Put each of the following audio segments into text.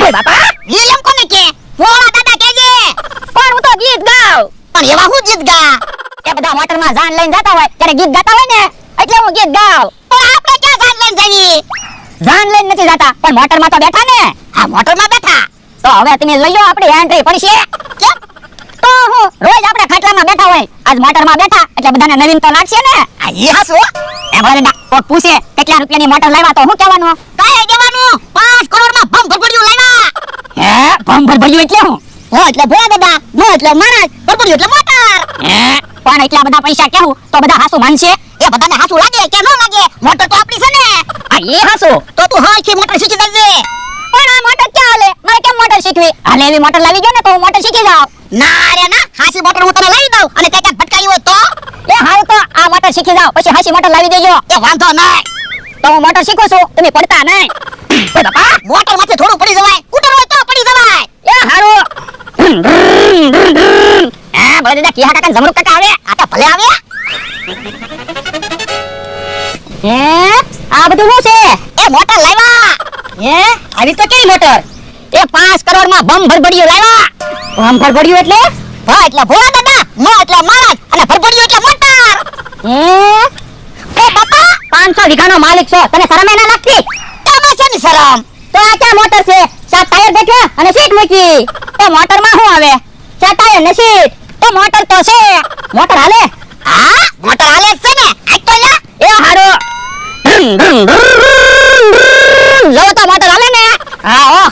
ઓય બાપા વિલિયમ કોને કે ભોળા દાદા કેજે પણ હું તો ગીત ગાઉં પણ એવા હું ગીત ગા એ બધા મોટરમાં જાન લઈને જતા હોય ત્યારે ગીત ગાતા હોય ને એટલે હું ગીત ગાઉં પણ આપણે ક્યાં જાન લઈને જઈએ જાન લઈને નથી જતા પણ મોટરમાં તો બેઠા ને આ મોટરમાં બેઠા તો હવે તમે લઈ લો આપણી એન્ટ્રી પડશે કેમ તો હું રોજ આપણે ખાટલામાં બેઠા હોય આજ મોટરમાં બેઠા એટલે બધાને નવીન તો લાગશે ને આ ઈ હાસો એ ભલે કોક પૂછે કેટલા રૂપિયાની મોટર લાવ્યા તો હું કહેવાનું કાય દેવાનું 5 કરોડમાં ભમ ભરભડ્યું લાવ્યા હે ભમ ભરભડ્યું એટલે હું હો એટલે ભોળા દાદા નો એટલે મહારાજ ભરભડ્યું એટલે મોટર હે પણ એટલા બધા પૈસા કેવું તો બધા હાસુ માનશે એ બધાને હાસુ લાગે કે નો લાગે મોટર તો આપણી છે ને આ એ હાસુ તો તું હાથી મોટર શીખી દેજે પણ આ મોટર ક્યાં હાલે મારે કેમ મોટર શીખવી હાલે એવી મોટર લાવી ગયો ને તો હું મોટર શીખી જાઉં ના રે ના હાસી મોટર હું તને લાવી દઉં અને તે ક્યાંક ભટકાઈ હોય તો એ હાલ તો આ મોટર શીખી જાવ પછી હાસી મોટર લાવી દેજો એ વાંધો નહીં તો હું મોટર શીખું છું તમે પડતા નહીં ઓય બાપા મોટર માંથી થોડું પડી જવાય સ્કૂટર હોય તો પડી જવાય એ હારું હા ભલે દાદા કિયા કાકા જમરૂક કાકા આવે આ તો ભલે આવે હે આ બધું શું છે એ મોટર લાવ્યા હે આવી તો કેવી મોટર એ 5 કરોડમાં બમ ભરભડ્યું લાવ્યા બમ ભરભડ્યું એટલે ભા એટલે ભોળા દાદા નો એટલે મહારાજ અને ભરભડ્યું એટલે મોટર એ બાપા 500 વીઘાનો માલિક છો તને શરમ ના લાગતી એમાં છે ની શરમ તો આ ક્યાં મોટર છે 7 ટાયર બેઠા અને સીટ મૂકી તો મોટરમાં શું આવે 7 ટાયર ને સીટ તો મોટર તો છે મોટર હાલે હા મોટર હાલે છે ને આ તો યા એ હારો લો તો મોટર હાલે ને હા ઓ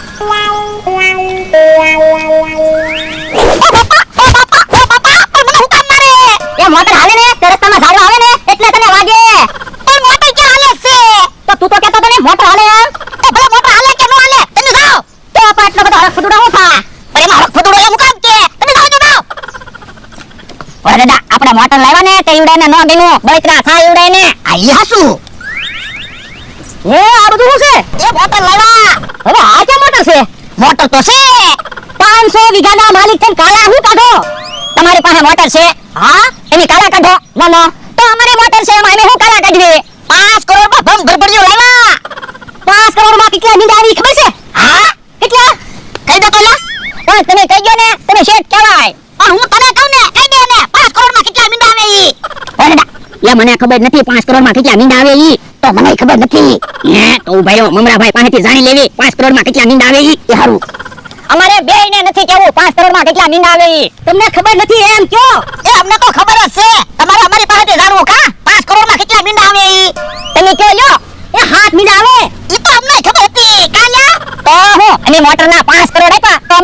એ મોટર હાલે ને તે રસ્તામાં ઝાડવા આવે ને એટલે તને વાગે પણ મોટર ક્યાં હાલે છે તો તું તો કહેતો તને મોટર હાલે એમ એ ભલે મોટર હાલે કે નો હાલે તમે જાઓ તો આપણે એટલો બધો હરખ ફૂટુડો હું થા પણ એમાં હરખ ફટોડો એમ કામ કે તમે જાઓ તો જાઓ ઓરે દાદા આપણે મોટર લાવ્યા ને તે ઈવડાને નો ગીનું બળતરા થાય ઈવડાને આ ઈ હાસુ એ આ બધું શું છે એ મોટર લાવ્યા હવે આ ક્યાં મોટર છે મોટર તો છે 500 વીઘાના માલિક થઈને કાળા હું કાઢો તમારી પાસે મોટર છે હા એની કાળા કાઢો નો તો અમારી મોટર છે એમાં અમે હું કાળા કાઢવી 5 કરોડમાં ભમ ભરભડ્યું લાવ્યા 5 કરોડમાં કેટલા મીંડા આવી ખબર છે હા કેટલા કહી દો પેલા પણ તમે કહી ગયો ને તમે શેઠ કહેવાય પણ હું તને કહું ને કહી દે ને 5 કરોડમાં કેટલા મીંડા આવે ઈ ઓરે દાદા એ મને ખબર નથી 5 કરોડમાં કેટલા મીંડા આવે ઈ તો મને ખબર નથી હે તો ભાઈઓ મમરાભાઈ પાસેથી જાણી લેવી 5 કરોડમાં કેટલા મીંડા આવે ઈ એ હારું અમારે બેયને નથી કેવું 5 કરોડમાં કેટલા મીંડા આવે ઈ તમને ખબર નથી એમ કયો એ અમને તો ખબર જ છે તમારે અમારી પાસેથી જાણવું કા 5 કરોડમાં કેટલા મીંડા આવે ઈ તમે કયો લ્યો એ 7 મીંડા આવે ઈ તો અમને ખબર હતી કાલ્યા તો હું અમે મોટરના 5 કરોડ આપ્યા તો